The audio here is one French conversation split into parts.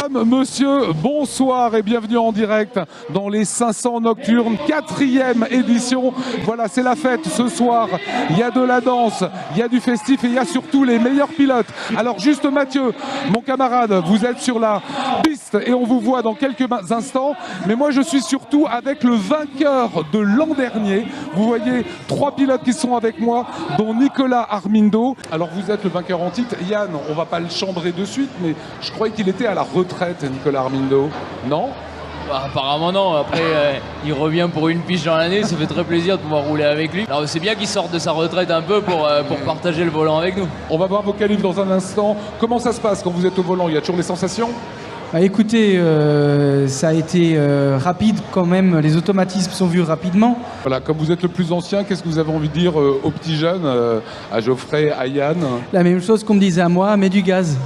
Mesdames, messieurs, bonsoir et bienvenue en direct dans les 500 Nocturnes, 4e édition. Voilà, c'est la fête ce soir. Il y a de la danse, il y a du festif et il y a surtout les meilleurs pilotes. Alors juste Mathieu, mon camarade, vous êtes sur la piste et on vous voit dans quelques instants. Mais moi je suis surtout avec le vainqueur de l'an dernier. Vous voyez 3 pilotes qui sont avec moi, dont Nicolas Armindo. Alors vous êtes le vainqueur en titre. Yann, on va pas le chambrer de suite, mais je croyais qu'il était à la retraite, Nicolas Armindo. Non ? Bah, apparemment non, après il revient pour une pige dans l'année, ça fait très plaisir de pouvoir rouler avec lui. Alors c'est bien qu'il sorte de sa retraite un peu pour partager le volant avec nous. On va voir vos qualifs dans un instant. Comment ça se passe quand vous êtes au volant? Il y a toujours des sensations? Bah écoutez, ça a été rapide quand même, les automatismes sont vus rapidement. Voilà, comme vous êtes le plus ancien, qu'est-ce que vous avez envie de dire aux petits jeunes, à Geoffrey, à Yann? La même chose qu'on me disait à moi, mets du gaz.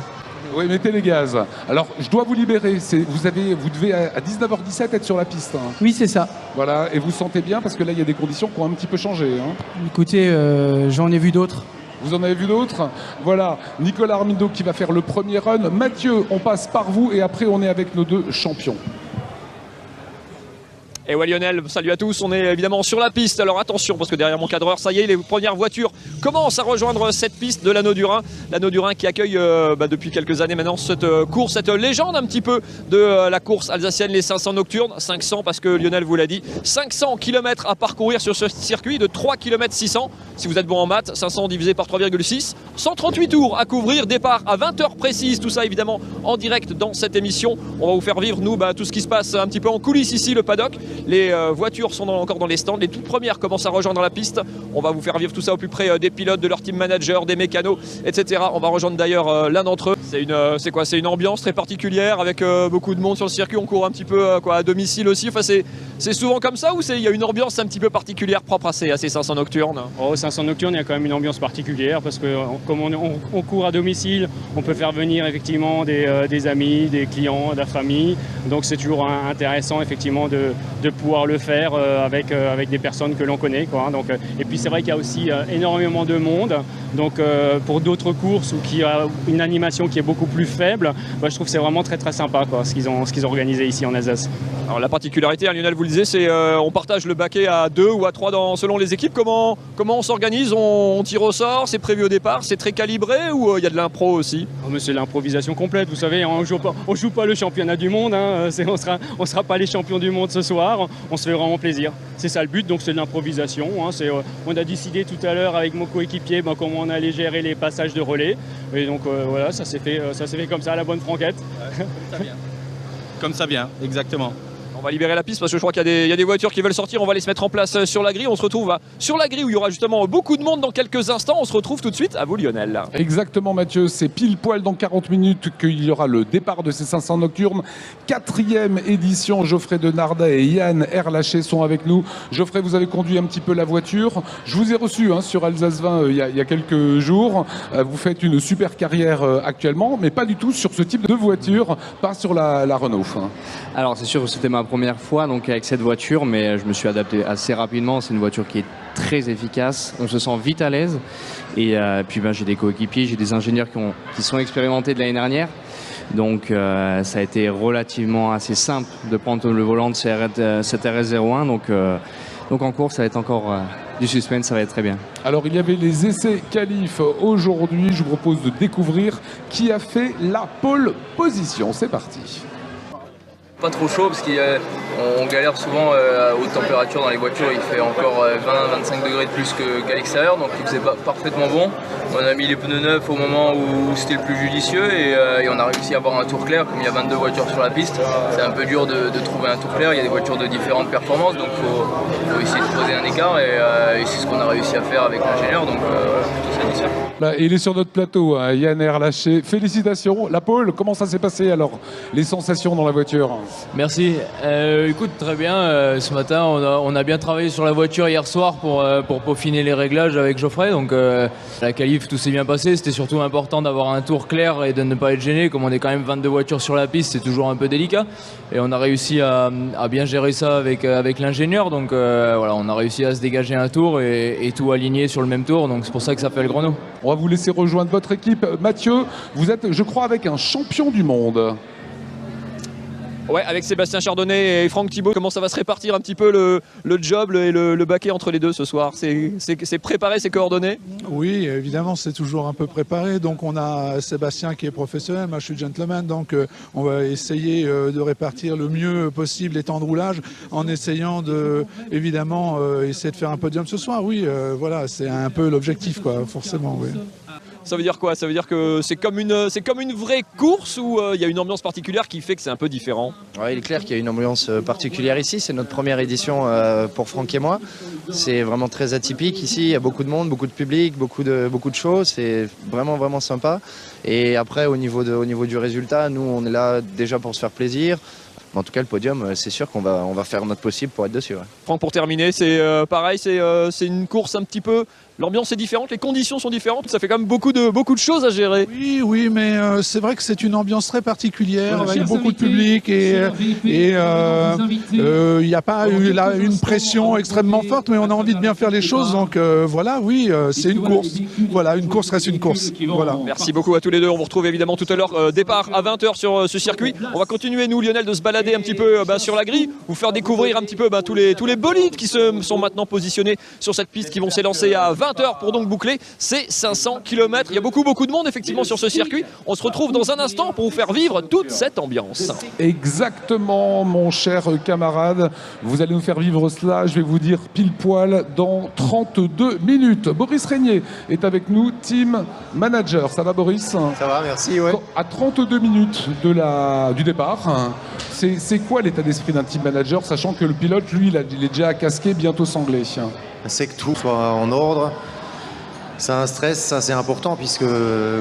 Oui, mettez les gaz. Alors, je dois vous libérer. Vous devez à 19h17 être sur la piste. Hein. Oui, c'est ça. Voilà, et vous sentez bien parce que là, il y a des conditions qui ont un petit peu changé. Hein. Écoutez, j'en ai vu d'autres. Vous en avez vu d'autres? Voilà, Nicolas Armindo qui va faire le premier run. Mathieu, on passe par vous et après, on est avec nos deux champions. Et ouais Lionel, salut à tous, on est évidemment sur la piste, alors attention parce que derrière mon cadreur, ça y est, les premières voitures commencent à rejoindre cette piste de l'Anneau du Rhin. L'Anneau du Rhin qui accueille depuis quelques années maintenant cette course, cette légende un petit peu de la course alsacienne, les 500 Nocturnes. 500 parce que Lionel vous l'a dit, 500 km à parcourir sur ce circuit de 3 km 600. Si vous êtes bon en maths, 500 divisé par 3,6, 138 tours à couvrir, départ à 20h précise, tout ça évidemment en direct dans cette émission. On va vous faire vivre nous tout ce qui se passe un petit peu en coulisses ici, le paddock. Les voitures sont encore dans les stands, les toutes premières commencent à rejoindre la piste. On va vous faire vivre tout ça au plus près des pilotes, de leur team manager, des mécanos, etc. On va rejoindre d'ailleurs l'un d'entre eux. C'est une ambiance très particulière avec beaucoup de monde sur le circuit. On court un petit peu à domicile aussi. Enfin, c'est souvent comme ça ou il y a une ambiance un petit peu particulière propre à ces 500 Nocturnes? Aux 500 Nocturnes, il y a quand même une ambiance particulière parce que comme on court à domicile, on peut faire venir effectivement des amis, des clients, de la famille. Donc c'est toujours intéressant effectivement de pouvoir le faire avec des personnes que l'on connaît, quoi. Donc, et puis c'est vrai qu'il y a aussi énormément de monde. Donc pour d'autres courses où il y a une animation qui est beaucoup plus faible, je trouve que c'est vraiment très très sympa quoi, ce qu'ils ont organisé ici en Alsace. Alors la particularité, Lionel vous le disait, c'est on partage le baquet à 2 ou à 3 selon les équipes. Comment on s'organise? On tire au sort, c'est prévu au départ, c'est très calibré ou il y a de l'impro aussi? Mais c'est l'improvisation complète, vous savez, on joue pas le championnat du monde, hein, on sera pas les champions du monde ce soir, on se fait vraiment plaisir. C'est ça le but, donc c'est de l'improvisation. Hein, on a décidé tout à l'heure avec mon coéquipier comment on allait gérer les passages de relais. Et donc voilà, ça s'est fait comme ça à la bonne franquette. Comme ça vient, exactement. On va libérer la piste parce que je crois qu'il y a des voitures qui veulent sortir. On va les se mettre en place sur la grille. On se retrouve sur la grille où il y aura justement beaucoup de monde dans quelques instants. On se retrouve tout de suite. À vous Lionel. Exactement Mathieu, c'est pile poil dans 40 minutes qu'il y aura le départ de ces 500 Nocturnes. 4e édition, Geoffrey Denardat et Yann Erlaché sont avec nous. Geoffrey, vous avez conduit un petit peu la voiture. Je vous ai reçu sur Alsace 20 il y a quelques jours. Vous faites une super carrière actuellement, mais pas du tout sur ce type de voiture, pas sur la Renault. Alors c'est sûr que c'était ma première fois donc avec cette voiture, mais je me suis adapté assez rapidement. C'est une voiture qui est très efficace, on se sent vite à l'aise. Et puis j'ai des coéquipiers, j'ai des ingénieurs qui sont expérimentés de l'année dernière. Donc ça a été relativement assez simple de prendre le volant de cette RS01. Donc en course, ça va être encore du suspense, ça va être très bien. Alors il y avait les essais qualifs aujourd'hui. Je vous propose de découvrir qui a fait la pole position. C'est parti. Pas trop chaud parce qu'on galère souvent à haute température dans les voitures, il fait encore 20-25 degrés de plus qu'à l'extérieur, donc il faisait parfaitement bon. On a mis les pneus neufs au moment où c'était le plus judicieux et on a réussi à avoir un tour clair. Comme il y a 22 voitures sur la piste, c'est un peu dur de trouver un tour clair. Il y a des voitures de différentes performances, donc il faut essayer de creuser un écart et c'est ce qu'on a réussi à faire avec l'ingénieur, donc plutôt satisfait. Il est sur notre plateau, Yann Erlaché. Félicitations. La pole, comment ça s'est passé alors? Les sensations dans la voiture? Merci. Écoute, très bien. Ce matin, on a bien travaillé sur la voiture hier soir pour peaufiner les réglages avec Geoffrey. Donc la qualif, tout s'est bien passé. C'était surtout important d'avoir un tour clair et de ne pas être gêné. Comme on est quand même 22 voitures sur la piste, c'est toujours un peu délicat. Et on a réussi à bien gérer ça avec l'ingénieur. Donc voilà, on a réussi à se dégager un tour et tout aligner sur le même tour. Donc c'est pour ça que ça fait le chrono. On va vous laisser rejoindre votre équipe. Mathieu, vous êtes, je crois, avec un champion du monde. Ouais, avec Sébastien Chardonnay et Franck Thibault, comment ça va se répartir un petit peu le job et le baquet entre les deux ce soir? C'est préparé, c'est coordonné? Oui, évidemment, c'est toujours un peu préparé. Donc on a Sébastien qui est professionnel, moi je suis gentleman, donc on va essayer de répartir le mieux possible les temps de roulage en essayant de, évidemment, essayer de faire un podium ce soir. Oui, voilà, c'est un peu l'objectif, quoi, forcément, oui. Ça veut dire quoi? Ça veut dire que c'est comme une vraie course où il y a une ambiance particulière qui fait que c'est un peu différent? Ouais, il est clair qu'il y a une ambiance particulière ici. C'est notre première édition pour Franck et moi. C'est vraiment très atypique ici. Il y a beaucoup de monde, beaucoup de public, beaucoup de choses. C'est vraiment, vraiment sympa. Et après, au niveau du résultat, nous, on est là déjà pour se faire plaisir. En tout cas, le podium, c'est sûr qu'on va faire notre possible pour être dessus. Ouais. Franck, pour terminer, c'est pareil, c'est une course un petit peu... L'ambiance est différente, les conditions sont différentes, ça fait quand même beaucoup de choses à gérer. Oui, mais c'est vrai que c'est une ambiance très particulière, avec beaucoup de public et il n'y a pas eu là une pression extrêmement forte, mais on a envie de bien faire les choses, donc voilà, oui, c'est une course. Voilà, une course reste une course. Voilà. Merci beaucoup à tous les deux, on vous retrouve évidemment tout à l'heure, départ à 20h sur ce circuit. On va continuer, nous, Lionel, de se balader un petit peu sur la grille, vous faire découvrir un petit peu tous les bolides qui sont maintenant positionnés sur cette piste, qui vont s'élancer à 20h pour donc boucler ces 500 km. Il y a beaucoup de monde effectivement sur ce circuit. On se retrouve dans un instant pour vous faire vivre toute cette ambiance. Exactement, mon cher camarade. Vous allez nous faire vivre cela, je vais vous dire pile poil dans 32 minutes. Boris Régnier est avec nous, team manager. Ça va, Boris? Ça va, merci, ouais. À 32 minutes du départ, c'est quoi l'état d'esprit d'un team manager, sachant que le pilote, lui, il est déjà casqué, bientôt sanglé? C'est que tout soit en ordre. C'est un stress, ça c'est important, puisque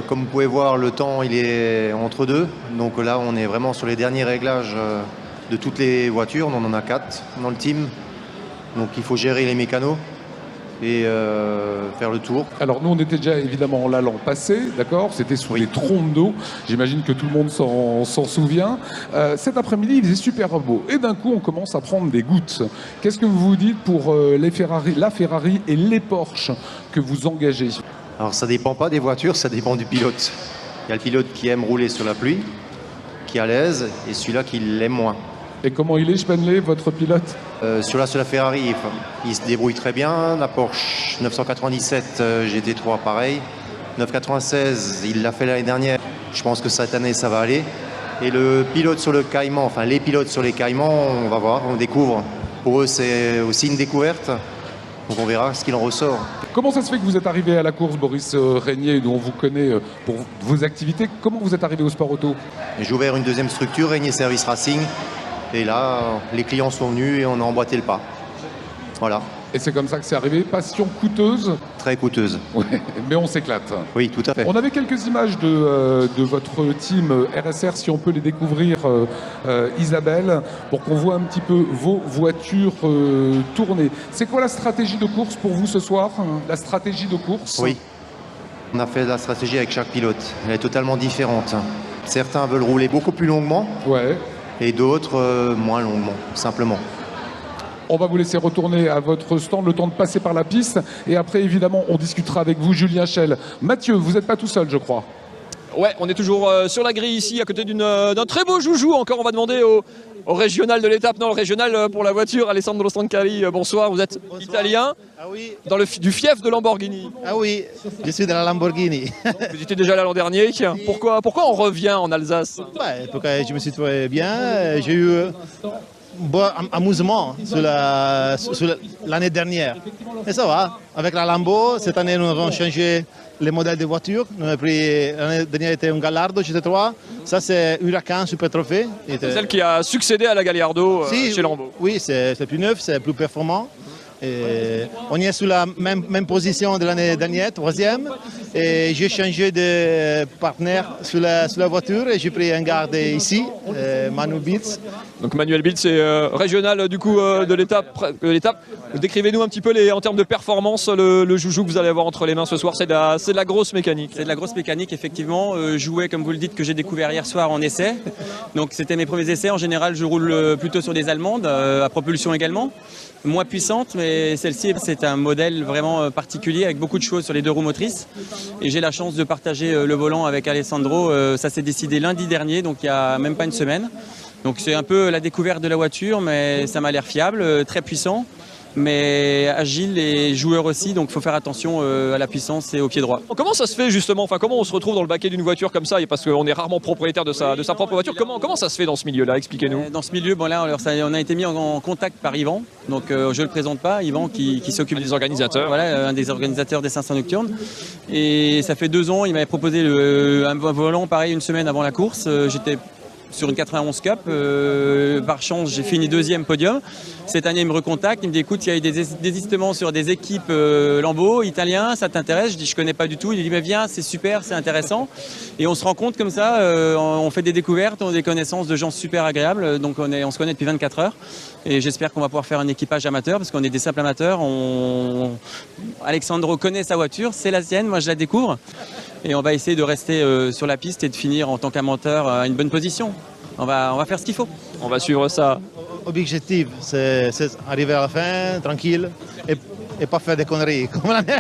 comme vous pouvez voir, le temps il est entre deux. Donc là, on est vraiment sur les derniers réglages de toutes les voitures. On en a 4 dans le team. Donc il faut gérer les mécanos et faire le tour. Alors nous, on était déjà évidemment là l'an passé, d'accord? C'était sous les trompes d'eau. J'imagine que tout le monde s'en souvient. Cet après-midi, il faisait super beau. Et d'un coup, on commence à prendre des gouttes. Qu'est-ce que vous vous dites pour la Ferrari et les Porsche que vous engagez? Alors ça dépend pas des voitures, ça dépend du pilote. Il y a le pilote qui aime rouler sur la pluie, qui est à l'aise, et celui-là qui l'aime moins. Et comment il est, Spenley, votre pilote? Sur la Ferrari, il se débrouille très bien. La Porsche 997 GT3, pareil. 996, il l'a fait l'année dernière. Je pense que cette année, ça va aller. Et le pilote sur le Cayman, enfin les pilotes sur les Caïmans, on va voir, on découvre. Pour eux, c'est aussi une découverte. Donc on verra ce qu'il en ressort. Comment ça se fait que vous êtes arrivé à la course, Boris Régnier, dont on vous connaît pour vos activités? Comment vous êtes arrivé au sport auto? J'ai ouvert une deuxième structure, Régnier Service Racing. Et là, les clients sont venus et on a emboîté le pas. Voilà. Et c'est comme ça que c'est arrivé. Passion coûteuse? Très coûteuse. Ouais, mais on s'éclate. Oui, tout à fait. On avait quelques images de votre team RSR, si on peut les découvrir, Isabelle, pour qu'on voit un petit peu vos voitures tourner. C'est quoi la stratégie de course pour vous ce soir? La stratégie de course? Oui. On a fait la stratégie avec chaque pilote. Elle est totalement différente. Certains veulent rouler beaucoup plus longuement. Ouais. Et d'autres moins longuement, simplement. On va vous laisser retourner à votre stand, le temps de passer par la piste. Et après, évidemment, on discutera avec vous, Julien Schell. Mathieu, vous n'êtes pas tout seul, je crois. Ouais, on est toujours sur la grille ici, à côté d'un très beau joujou. Encore, on va demander au régional de l'étape, non, le régional pour la voiture, Alessandro Stancari. Bonsoir, vous êtes italien, oui. Du fief de Lamborghini. Ah oui, je suis de la Lamborghini. Vous étiez déjà là l'an dernier. Pourquoi on revient en Alsace? Parce que je me suis trouvé bien, j'ai eu bon amusement sur l'année dernière. Et ça va, avec la Lambo, cette année nous avons changé les modèles de voitures. L'année dernière était un Gallardo GT3, ça c'est Huracan Super Trophée. C'est celle qui a succédé à la Gallardo chez Lambo. Oui, c'est plus neuf, c'est plus performant. Et on est sur la même position de l'année dernière, 3e. Et j'ai changé de partenaire sur la voiture et j'ai pris un garde ici, Manuel Biltz. Donc Manuel Biltz, c'est régional du coup de l'étape. Décrivez-nous un petit peu en termes de performance le joujou que vous allez avoir entre les mains ce soir. C'est de la grosse mécanique. C'est de la grosse mécanique, effectivement. Jouet, comme vous le dites, que j'ai découvert hier soir en essai. Donc c'était mes premiers essais. En général, je roule plutôt sur des allemandes, à propulsion également. Moins puissante, mais celle-ci, c'est un modèle vraiment particulier avec beaucoup de choses sur les 2 roues motrices. Et j'ai la chance de partager le volant avec Alessandro. Ça s'est décidé lundi dernier, donc il n'y a même pas une semaine. Donc c'est un peu la découverte de la voiture, mais ça m'a l'air fiable, très puissant, mais agile et joueur aussi, donc il faut faire attention à la puissance et au pied droit. Comment ça se fait justement, enfin, comment on se retrouve dans le baquet d'une voiture comme ça, parce qu'on est rarement propriétaire de sa propre voiture, comment ça se fait dans ce milieu-là? Expliquez-nous. Dans ce milieu, bon là, on a été mis en contact par Yvan, donc je ne le présente pas, Yvan qui s'occupe des organisateurs. Voilà, un des organisateurs des 500 Nocturnes. Et ça fait 2 ans, il m'avait proposé un volant pareil une semaine avant la course. J'étais sur une 91 Cup, par chance j'ai fini 2e podium. Cette année il me recontacte, il me dit écoute, il y a eu des désistements sur des équipes Lambeau, italiens, ça t'intéresse? Je dis je connais pas du tout, il dit mais viens, c'est super, c'est intéressant. Et on se rend compte comme ça, on fait des découvertes, on a des connaissances de gens super agréables, donc on se connaît depuis 24 heures. Et j'espère qu'on va pouvoir faire un équipage amateur, parce qu'on est des simples amateurs. Alexandro connaît sa voiture, c'est la sienne, moi je la découvre. Et on va essayer de rester sur la piste et de finir en tant qu'amateur à une bonne position. On va faire ce qu'il faut. On va suivre ça. Objectif, c'est arriver à la fin, tranquille, et pas faire des conneries comme la neve.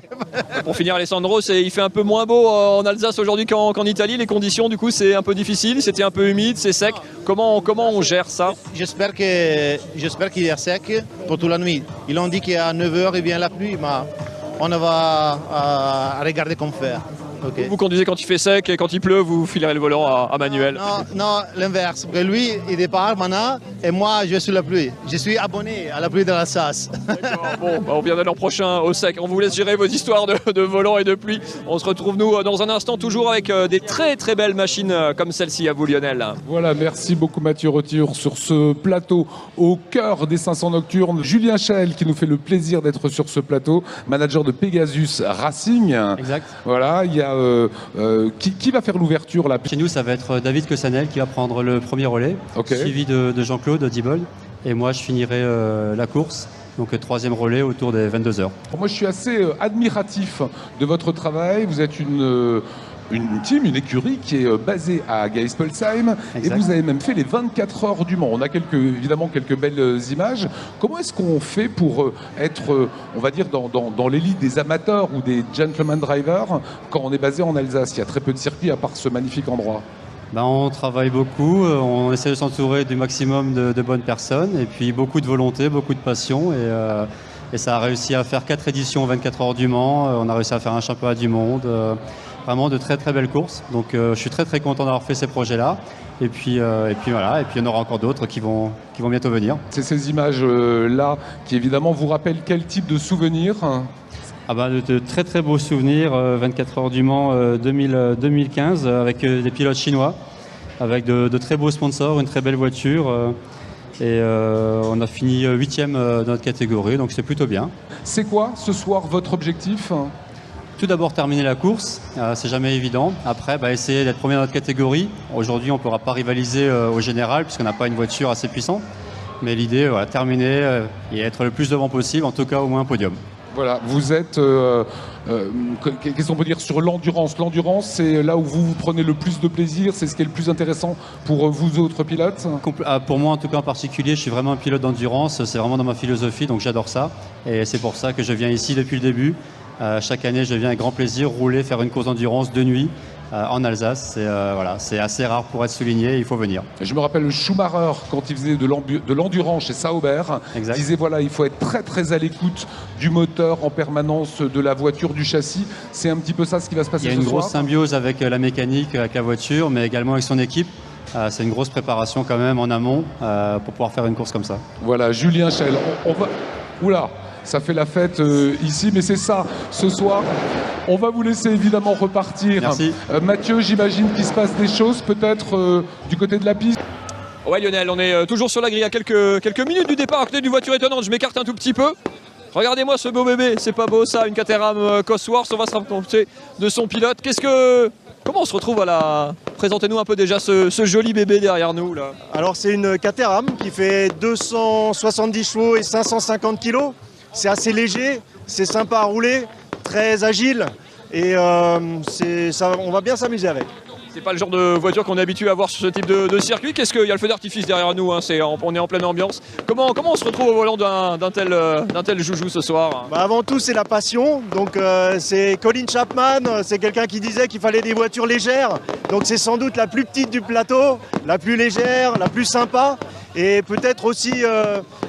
Pour finir, Alessandro, il fait un peu moins beau en Alsace aujourd'hui qu'en Italie. Les conditions, du coup, c'est un peu difficile. C'était un peu humide, c'est sec. Comment on gère ça? J'espère qu'il est sec pour toute la nuit. Ils ont dit qu'à 9 h il vient la pluie, mais on va regarder comment faire. Okay. Vous conduisez quand il fait sec et quand il pleut, vous filerez le volant à manuel? Non, l'inverse. Lui, il départ maintenant et moi, je suis la pluie. Je suis abonné à la pluie de l'Alsace. D'accord, bon, on vient de l'an prochain au sec. On vous laisse gérer vos histoires de volant et de pluie. On se retrouve, nous, dans un instant, toujours avec des très très belles machines comme celle-ci à vous, Lionel. Voilà, merci beaucoup Mathieu Retour sur ce plateau au cœur des 500 Nocturnes. Julien Chael qui nous fait le plaisir d'être sur ce plateau, manager de Pegasus Racing. Exact. Voilà, il y a qui va faire l'ouverture là? Chez nous, ça va être David Cossanel qui va prendre le premier relais, suivi de Jean-Claude Dibold. Et moi, je finirai la course. Donc 3e relais autour des 22 h. Moi, je suis assez admiratif de votre travail. Vous êtes une team, une écurie qui est basée à Geispolsheim. Et vous avez même fait les 24 heures du Mans. On a évidemment quelques belles images. Comment est-ce qu'on fait pour être, on va dire, dans l'élite des amateurs ou des gentleman drivers quand on est basé en Alsace? Il y a très peu de circuits à part ce magnifique endroit. On travaille beaucoup, on essaie de s'entourer du maximum de bonnes personnes et puis beaucoup de volonté, beaucoup de passion. Et ça a réussi à faire 4 éditions 24 heures du Mans. On a réussi à faire un championnat du monde. Vraiment de très très belles courses. Donc je suis très très content d'avoir fait ces projets-là. Et puis voilà, et puis il y en aura encore d'autres qui vont bientôt venir. C'est ces images-là qui évidemment vous rappellent quel type de souvenirs? De très très beaux souvenirs, 24 heures du Mans 2015 avec des pilotes chinois, avec de très beaux sponsors, une très belle voiture. Et on a fini 8e dans notre catégorie, donc c'est plutôt bien. C'est quoi ce soir votre objectif? Tout d'abord terminer la course, c'est jamais évident. Après, essayer d'être premier dans notre catégorie. Aujourd'hui, on ne pourra pas rivaliser au général puisqu'on n'a pas une voiture assez puissante. Mais l'idée, terminer et être le plus devant possible, en tout cas au moins un podium. Voilà, vous êtes, qu'est-ce qu'on peut dire sur l'endurance? L'endurance, c'est là où vous prenez le plus de plaisir, c'est ce qui est le plus intéressant pour vous autres pilotes? Pour moi, en tout cas en particulier, je suis vraiment un pilote d'endurance, c'est vraiment dans ma philosophie, donc j'adore ça. Et c'est pour ça que je viens ici depuis le début. Chaque année, je viens avec grand plaisir rouler, faire une course d'endurance de nuit en Alsace. C'est assez rare pour être souligné, il faut venir. Je me rappelle Schumacher, quand il faisait de l'endurance chez Sauber, disait il faut être très très à l'écoute du moteur en permanence, de la voiture, du châssis. C'est un petit peu ça ce qui va se passer ce soir. Il y a une grosse symbiose avec la mécanique, avec la voiture, mais également avec son équipe. C'est une grosse préparation quand même en amont pour pouvoir faire une course comme ça. Voilà, Julien Chael, on va... Oula, ça fait la fête ici, mais c'est ça, ce soir. On va vous laisser évidemment repartir. Merci. Mathieu, j'imagine qu'il se passe des choses peut-être du côté de la piste. Ouais Lionel, on est toujours sur la grille à quelques minutes du départ à côté d'une voiture étonnante. Je m'écarte un tout petit peu. Regardez-moi ce beau bébé, c'est pas beau ça, une Caterham Cosworth. On va se rapprocher de son pilote. Comment on se retrouve à la... Présentez-nous un peu déjà ce joli bébé derrière nous là. Alors c'est une Caterham qui fait 270 chevaux et 550 kg. C'est assez léger, c'est sympa à rouler, très agile et on va bien s'amuser avec. C'est pas le genre de voiture qu'on est habitué à voir sur ce type de circuit. Qu'est-ce qu'il y a le feu d'artifice derrière nous, hein, on est en pleine ambiance. Comment on se retrouve au volant d'un tel joujou ce soir? Avant tout, c'est la passion. Donc c'est Colin Chapman, c'est quelqu'un qui disait qu'il fallait des voitures légères. Donc c'est sans doute la plus petite du plateau, la plus légère, la plus sympa. Et peut-être aussi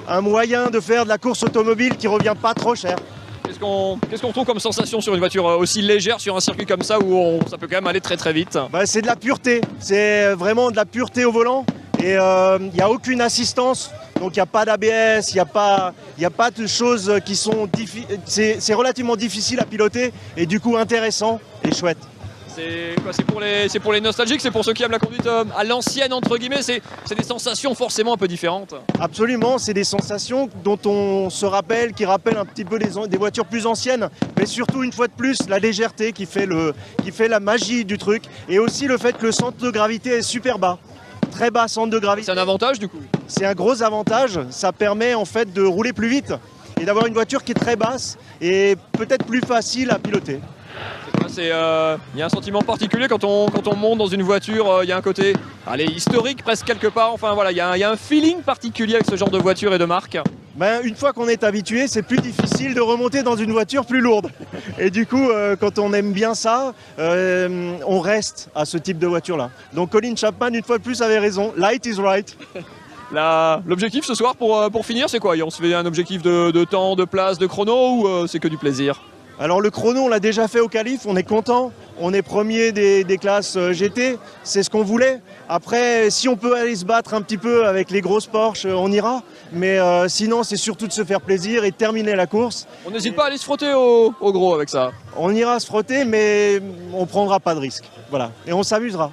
un moyen de faire de la course automobile qui revient pas trop cher. Qu'est-ce qu'on trouve comme sensation sur une voiture aussi légère, sur un circuit comme ça où ça peut quand même aller très très vite? C'est de la pureté, c'est vraiment de la pureté au volant et il n'y a aucune assistance, donc il n'y a pas d'ABS, il n'y a pas de choses qui sont difficiles, c'est relativement difficile à piloter et du coup intéressant et chouette. C'est pour les nostalgiques, c'est pour ceux qui aiment la conduite à l'ancienne entre guillemets, c'est des sensations forcément un peu différentes. Absolument, c'est des sensations dont on se rappelle, qui rappellent un petit peu des voitures plus anciennes, mais surtout une fois de plus la légèreté qui fait la magie du truc et aussi le fait que le centre de gravité est super bas. Très bas centre de gravité. C'est un avantage du coup? C'est un gros avantage, ça permet en fait de rouler plus vite et d'avoir une voiture qui est très basse et peut-être plus facile à piloter. Il y a un sentiment particulier quand on monte dans une voiture, il y a un côté historique presque quelque part, enfin voilà, il y a un feeling particulier avec ce genre de voiture et de marque. Une fois qu'on est habitué, c'est plus difficile de remonter dans une voiture plus lourde. Et du coup, quand on aime bien ça, on reste à ce type de voiture-là. Donc Colin Chapman, une fois de plus, avait raison, light is right. L'objectif ce soir pour finir, c'est quoi? On se fait un objectif de temps, de place, de chrono ou c'est que du plaisir? Alors le chrono, on l'a déjà fait au qualif, on est content, on est premier des classes GT, c'est ce qu'on voulait. Après, si on peut aller se battre un petit peu avec les grosses Porsche, on ira. Mais sinon, c'est surtout de se faire plaisir et de terminer la course. On n'hésite pas à aller se frotter au gros avec ça? On ira se frotter, mais on prendra pas de risque. Voilà, et on s'amusera.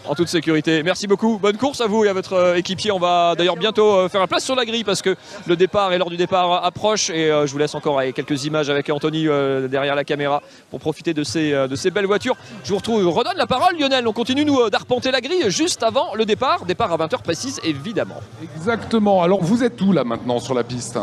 En toute sécurité. Merci beaucoup. Bonne course à vous et à votre équipier. On va d'ailleurs bientôt faire un place sur la grille parce que le départ et l'heure du départ approche. Et je vous laisse encore avec quelques images avec Anthony derrière la caméra pour profiter de ces belles voitures. Je vous redonne la parole, Lionel. On continue nous d'arpenter la grille juste avant le départ. Départ à 20h précise, évidemment. Exactement. Alors vous êtes où là maintenant sur la piste?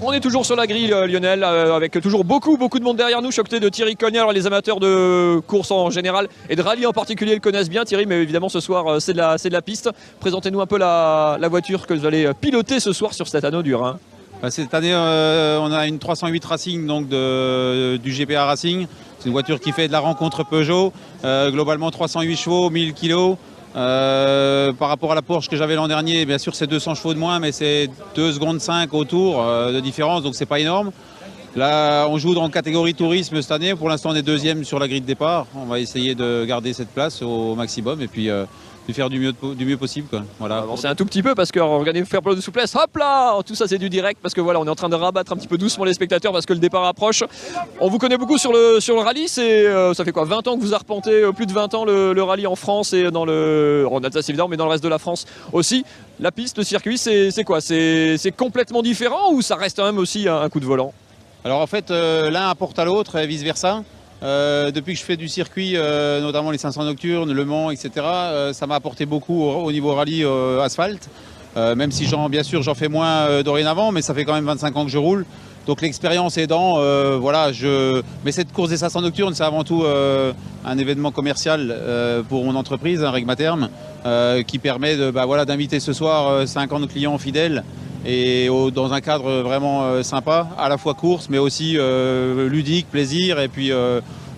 On est toujours sur la grille, Lionel, avec toujours beaucoup de monde derrière nous. Je suis à côté de Thierry Cognet. Alors les amateurs de course en général et de rallye en particulier le connaissent bien, Thierry, mais évidemment ce soir c'est de la piste. Présentez-nous un peu la voiture que vous allez piloter ce soir sur cet anneau du Rhin. Cette année, on a une 308 Racing donc du GPA Racing. C'est une voiture qui fait de la rencontre Peugeot. Globalement 308 chevaux, 1000 kg. Par rapport à la Porsche que j'avais l'an dernier, bien sûr c'est 200 chevaux de moins, mais c'est 2 secondes 5 au tour de différence, donc c'est pas énorme. Là on joue dans la catégorie tourisme cette année, pour l'instant on est deuxième sur la grille de départ. On va essayer de garder cette place au maximum et puis de faire du mieux possible, quoi. Voilà. C'est un tout petit peu parce que regardez, faire preuve de souplesse, hop là, tout ça c'est du direct parce que voilà, on est en train de rabattre un petit peu doucement les spectateurs parce que le départ approche. On vous connaît beaucoup sur le rallye, ça fait quoi, 20 ans que vous arpentez, plus de 20 ans le rallye en France et en Alsace évidemment, mais dans le reste de la France aussi. La piste, le circuit, c'est quoi, c'est complètement différent ou ça reste quand même aussi un coup de volant? Alors en fait, l'un apporte à l'autre et vice versa. Depuis que je fais du circuit, notamment les 500 nocturnes, Le Mans, etc., ça m'a apporté beaucoup au niveau rallye asphalte. Même si bien sûr j'en fais moins dorénavant, mais ça fait quand même 25 ans que je roule. Donc l'expérience aidant, voilà, mais cette course des 500 nocturnes, c'est avant tout un événement commercial pour mon entreprise, un Regmaterm, qui permet d'inviter ce soir 50 clients fidèles. Et dans un cadre vraiment sympa, à la fois course, mais aussi ludique, plaisir, et puis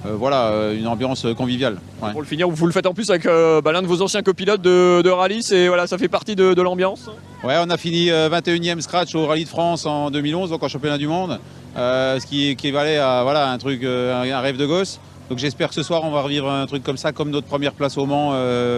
voilà, une ambiance conviviale. Ouais. Pour le finir, vous le faites en plus avec l'un de vos anciens copilotes de rallye, voilà, ça fait partie de l'ambiance. Ouais, on a fini 21e scratch au Rallye de France en 2011, donc en championnat du monde, ce qui équivalait à voilà, un rêve de gosse. Donc j'espère que ce soir on va revivre un truc comme ça, comme notre première place au Mans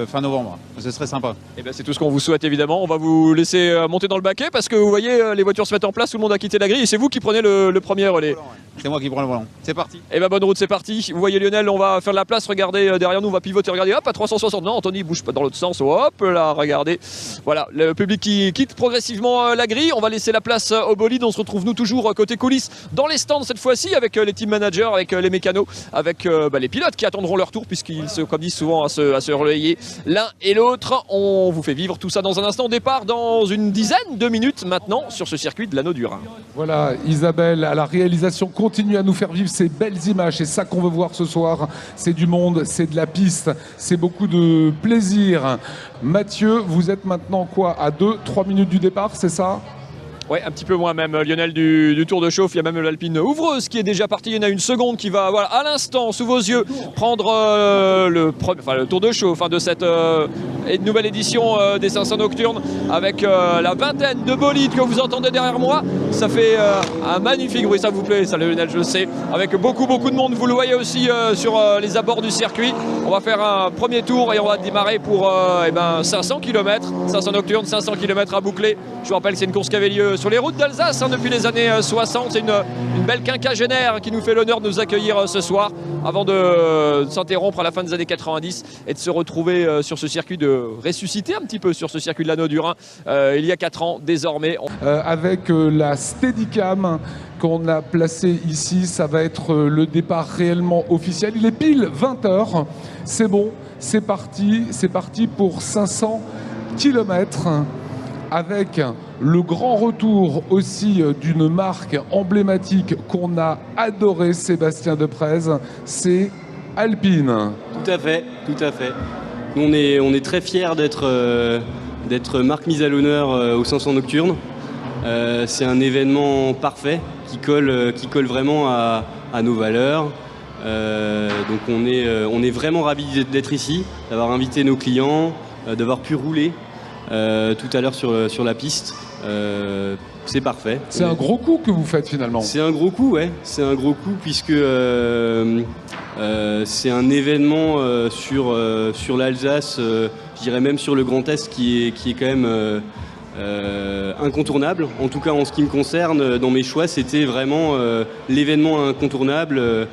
fin novembre. Ce serait sympa. Et c'est tout ce qu'on vous souhaite évidemment. On va vous laisser monter dans le baquet parce que vous voyez les voitures se mettent en place, tout le monde a quitté la grille et c'est vous qui prenez le premier relais. C'est moi qui prends le volant. C'est parti. Et bonne route, c'est parti. Vous voyez Lionel, on va faire de la place. Regardez derrière nous, on va pivoter. Regardez, hop, à 360. Non, Anthony bouge pas dans l'autre sens. Hop là, regardez. Voilà, le public qui quitte progressivement la grille. On va laisser la place au bolide. On se retrouve nous toujours côté coulisses dans les stands cette fois-ci avec les team managers, avec les mécanos, avec les pilotes qui attendront leur tour puisqu'ils se disent souvent à se relayer l'un et l'autre. On vous fait vivre tout ça dans un instant. Départ dans une dizaine de minutes maintenant sur ce circuit de l'anneau du Rhin. Voilà, Isabelle à la réalisation continue continuez à nous faire vivre ces belles images. C'est ça qu'on veut voir ce soir. C'est du monde, c'est de la piste, c'est beaucoup de plaisir. Mathieu, vous êtes maintenant quoi, à 2-3 minutes du départ, c'est ça ? Ouais, un petit peu moins même, Lionel, du Tour de Chauffe. Il y a même l'Alpine Ouvreuse qui est déjà partie. Il y en a une seconde qui va, voilà, à l'instant, sous vos yeux, prendre le Tour de Chauffe de cette nouvelle édition des 500 Nocturnes avec la vingtaine de bolides que vous entendez derrière moi. Ça fait un magnifique bruit, ça vous plaît, ça Lionel, je le sais. Avec beaucoup de monde, vous le voyez aussi sur les abords du circuit. On va faire un premier tour et on va démarrer pour 500 km. 500 Nocturnes, 500 km à boucler. Je vous rappelle que c'est une course qui avait lieu sur les routes d'Alsace depuis les années 60. C'est une belle quinquagénaire qui nous fait l'honneur de nous accueillir ce soir avant de s'interrompre à la fin des années 90 et de se retrouver sur ce circuit, de ressusciter un petit peu sur ce circuit de l'Anneau du Rhin il y a 4 ans désormais. Avec la Steadicam qu'on a placée ici, ça va être le départ réellement officiel. Il est pile 20h, c'est bon, c'est parti pour 500 km. Avec le grand retour aussi d'une marque emblématique qu'on a adoré, Sébastien Deprez, c'est Alpine. Tout à fait, tout à fait. On est très fiers d'être marque mise à l'honneur aux 500 Nocturnes. C'est un événement parfait qui colle vraiment à nos valeurs. Donc on est vraiment ravis d'être ici, d'avoir invité nos clients, d'avoir pu rouler tout à l'heure sur la piste. C'est parfait. C'est un gros coup que vous faites finalement. C'est un gros coup, ouais. C'est un gros coup puisque c'est un événement sur l'Alsace, je dirais même sur le Grand Est qui est quand même incontournable. En tout cas en ce qui me concerne, dans mes choix, c'était vraiment l'événement incontournable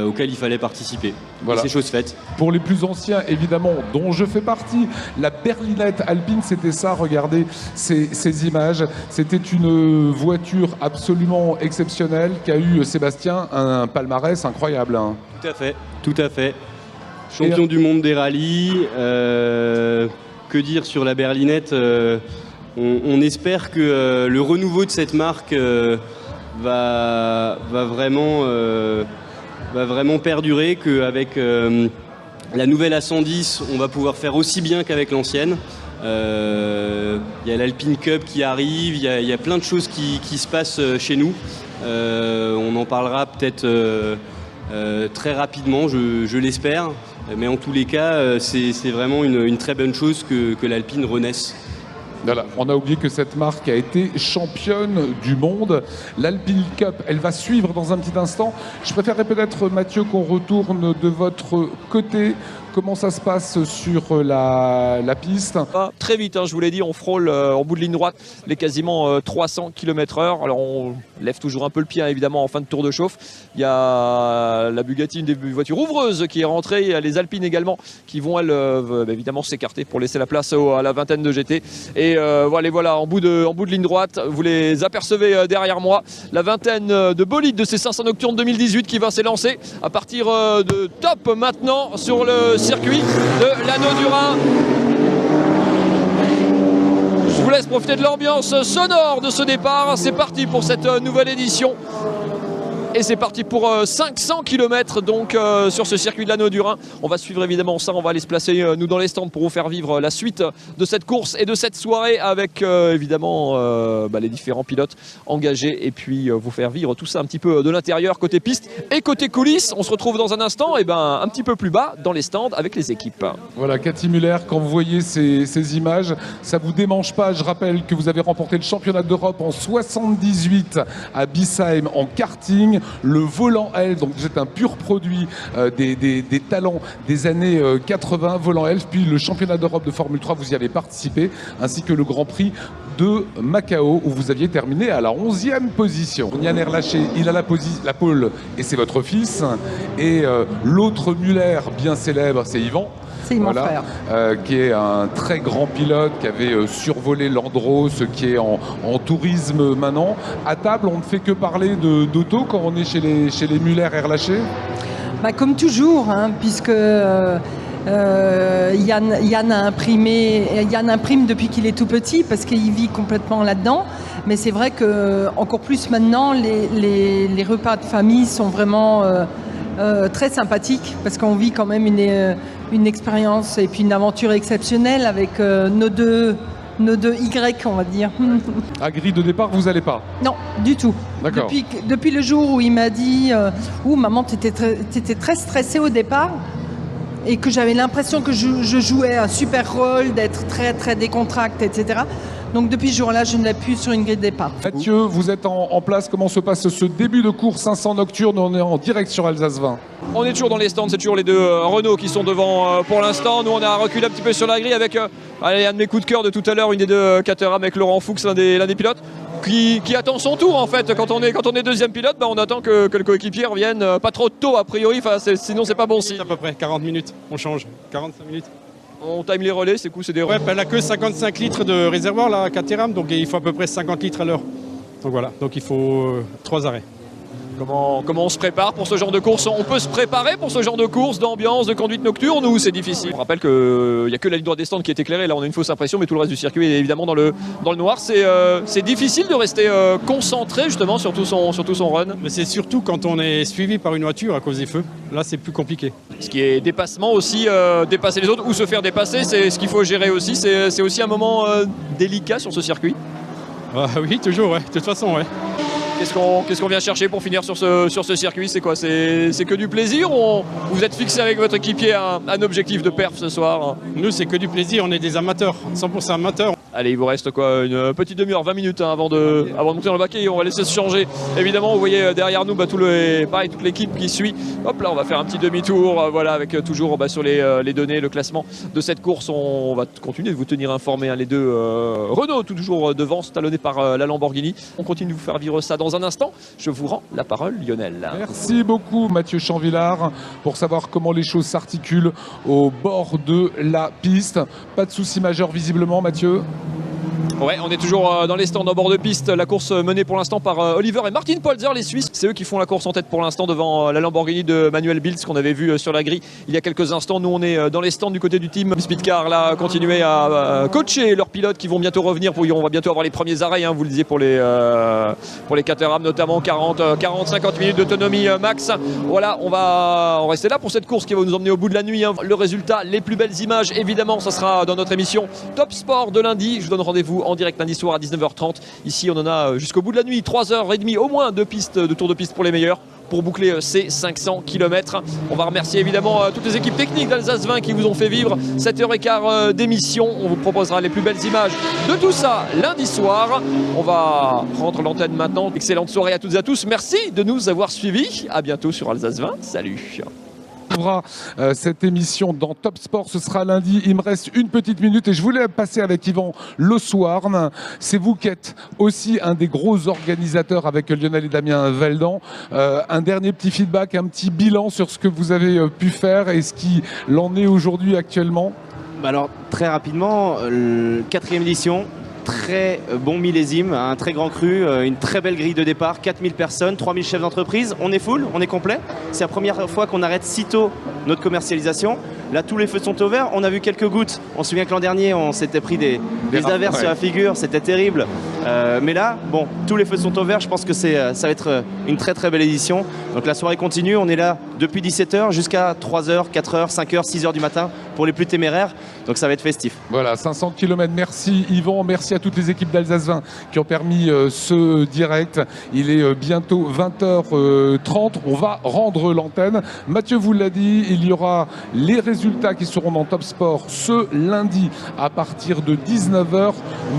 auquel il fallait participer. Voilà. C'est chose faite. Pour les plus anciens, évidemment, dont je fais partie, la berlinette Alpine, c'était ça, regardez ces images. C'était une voiture absolument exceptionnelle qui a eu, Sébastien, un palmarès incroyable. Hein. Tout à fait, tout à fait. Champion du monde des rallyes, que dire sur la berlinette, on espère que le renouveau de cette marque va vraiment perdurer, qu'avec la nouvelle A110, on va pouvoir faire aussi bien qu'avec l'ancienne. Il y a l'Alpine Cup qui arrive, il y a plein de choses qui se passent chez nous. On en parlera peut-être très rapidement, je l'espère. Mais en tous les cas, c'est vraiment une très bonne chose que l'Alpine renaisse. Voilà. On a oublié que cette marque a été championne du monde. L'Alpine Cup, elle va suivre dans un petit instant. Je préférerais peut-être, Mathieu, qu'on retourne de votre côté. Comment ça se passe sur la piste? Très vite, je vous l'ai dit, on frôle en bout de ligne droite les quasiment 300 km/h. Alors on lève toujours un peu le pied, évidemment, en fin de tour de chauffe. Il y a la Bugatti, une des voitures ouvreuses, qui est rentrée. Il y a les Alpines également qui vont, elles, évidemment, s'écarter pour laisser la place à la vingtaine de GT. Et voilà, en bout de ligne droite, vous les apercevez derrière moi. La vingtaine de bolides de ces 500 Nocturnes 2018 qui va s'élancer à partir de top maintenant sur le circuit de l'Anneau du Rhin. Je vous laisse profiter de l'ambiance sonore de ce départ. C'est parti pour cette nouvelle édition. Et c'est parti pour 500 km donc sur ce circuit de l'Anneau du Rhin. On va suivre évidemment ça, on va aller se placer nous dans les stands pour vous faire vivre la suite de cette course et de cette soirée avec évidemment les différents pilotes engagés et puis vous faire vivre tout ça un petit peu de l'intérieur côté piste et côté coulisses. On se retrouve dans un instant un petit peu plus bas dans les stands avec les équipes. Voilà, Cathy Muller, quand vous voyez ces images, ça vous démange pas. Je rappelle que vous avez remporté le championnat d'Europe en 78 à Bissheim en karting. Le volant L, donc c'est un pur produit des talents des années 80, volant L, puis le championnat d'Europe de Formule 3, vous y avez participé, ainsi que le Grand Prix de Macao, où vous aviez terminé à la 11e position. Yann Erlaché, il a la pole, et c'est votre fils, et l'autre Muller, bien célèbre, c'est Yvan. C'est mon frère. Qui est un très grand pilote, qui avait survolé l'Andros, qui est en tourisme maintenant. À table, on ne fait que parler d'auto quand on est chez les Muller Erlaché. Comme toujours, puisque Yann imprime depuis qu'il est tout petit parce qu'il vit complètement là-dedans. Mais c'est vrai qu'encore plus maintenant, les repas de famille sont vraiment très sympathiques parce qu'on vit quand même une expérience et puis une aventure exceptionnelle avec nos deux Y, on va dire. À grille de départ, vous n'allez pas? Non, du tout. D'accord. Depuis le jour où il m'a dit maman, t'étais très stressée au départ et que j'avais l'impression que je jouais un super rôle, d'être très, très décontracté, etc. Donc depuis ce jour-là, je ne l'ai plus sur une grille de départ. Mathieu, vous êtes en place. Comment se passe ce début de course 500 nocturne? On est en direct sur Alsace 20. On est toujours dans les stands, c'est toujours les deux Renault qui sont devant pour l'instant. Nous, on a reculé un petit peu sur la grille avec un de mes coups de cœur de tout à l'heure, une des deux Caterham avec Laurent Fuchs, l'un des pilotes, qui attend son tour en fait. Quand on est deuxième pilote, on attend que le coéquipier revienne pas trop tôt a priori, sinon c'est pas bon signe. À peu près 40 minutes, on change, 45 minutes. On time les relais, c'est cool, c'est des relais. Ouais, elle a que 55 litres de réservoir, la Caterham, donc il faut à peu près 50 litres à l'heure. Donc voilà, donc il faut 3 arrêts. Comment on se prépare pour ce genre de course? On peut se préparer pour ce genre de course, d'ambiance, de conduite nocturne ou c'est difficile? On rappelle qu'il n'y a que la ligne droite des stands qui est éclairée, là on a une fausse impression, mais tout le reste du circuit est évidemment dans le noir. C'est difficile de rester concentré justement sur tout son run. Mais c'est surtout quand on est suivi par une voiture à cause des feux, là c'est plus compliqué. Ce qui est dépassement aussi, dépasser les autres ou se faire dépasser, c'est ce qu'il faut gérer aussi. C'est aussi un moment délicat sur ce circuit. Ah, oui, toujours, ouais. De toute façon, ouais. Qu'est-ce qu'on vient chercher pour finir sur ce circuit? C'est quoi? C'est que du plaisir ou vous êtes fixé avec votre équipier un objectif de perf ce soir? Nous, c'est que du plaisir, on est des amateurs, 100% amateurs. Allez, il vous reste quoi, une petite demi-heure, 20 minutes avant de monter dans le baquet et on va laisser se changer. Évidemment, vous voyez derrière nous toute l'équipe qui suit. Hop là, on va faire un petit demi-tour, voilà, avec toujours sur les données, le classement de cette course. On va continuer de vous tenir informé, les deux Renault, toujours devant, talonnés par la Lamborghini. On continue de vous faire vivre ça dans un instant. Je vous rends la parole, Lionel. Merci beaucoup, Mathieu Chanvillard, pour savoir comment les choses s'articulent au bord de la piste. Pas de soucis majeurs visiblement, Mathieu? Ouais, on est toujours dans les stands en bord de piste. La course menée pour l'instant par Oliver et Martin Polzer, les Suisses. C'est eux qui font la course en tête pour l'instant devant la Lamborghini de Manuel Bilz qu'on avait vu sur la grille il y a quelques instants. Nous, on est dans les stands du côté du team Speedcar, là, continuer à coacher leurs pilotes qui vont bientôt revenir. On va bientôt avoir les premiers arrêts, vous le disiez, pour les Caterham, notamment 40-50 minutes d'autonomie max. Voilà, on va rester là pour cette course qui va nous emmener au bout de la nuit. Le résultat, les plus belles images, évidemment, ça sera dans notre émission Top Sport de lundi. Je vous donne rendez-vous en direct lundi soir à 19h30. Ici, on en a jusqu'au bout de la nuit, 3h30 au moins de tours de piste pour les meilleurs pour boucler ces 500 km. On va remercier évidemment toutes les équipes techniques d'Alsace 20 qui vous ont fait vivre 7h15 d'émission. On vous proposera les plus belles images de tout ça lundi soir. On va rendre l'antenne maintenant. Excellente soirée à toutes et à tous. Merci de nous avoir suivis. À bientôt sur Alsace 20. Salut. Cette émission dans Top Sport, ce sera lundi. Il me reste une petite minute et je voulais passer avec Yvan Le Swarn. C'est vous qui êtes aussi un des gros organisateurs avec Lionel et Damien Veldan. Un dernier petit feedback, un petit bilan sur ce que vous avez pu faire et ce qu'il en est aujourd'hui actuellement. Alors très rapidement, 4e édition. Très bon millésime, un très grand cru, une très belle grille de départ, 4000 personnes, 3000 chefs d'entreprise, on est full, on est complet. C'est la première fois qu'on arrête si tôt notre commercialisation. Là, tous les feux sont au vert, on a vu quelques gouttes. On se souvient que l'an dernier, on s'était pris des averses sur la figure, c'était terrible. Mais là, bon, tous les feux sont au vert, je pense que ça va être une très très belle édition. Donc la soirée continue, on est là depuis 17h jusqu'à 3h, 4h, 5h, 6h du matin pour les plus téméraires. Donc ça va être festif. Voilà, 500 km. Merci Yvan, merci à toutes les équipes d'Alsace 20 qui ont permis ce direct. Il est bientôt 20h30. On va rendre l'antenne. Mathieu vous l'a dit, il y aura les résultats qui seront dans Top Sport ce lundi à partir de 19h.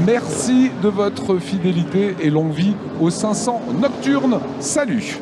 Merci de votre fidélité et longue vie aux 500 nocturnes. Salut!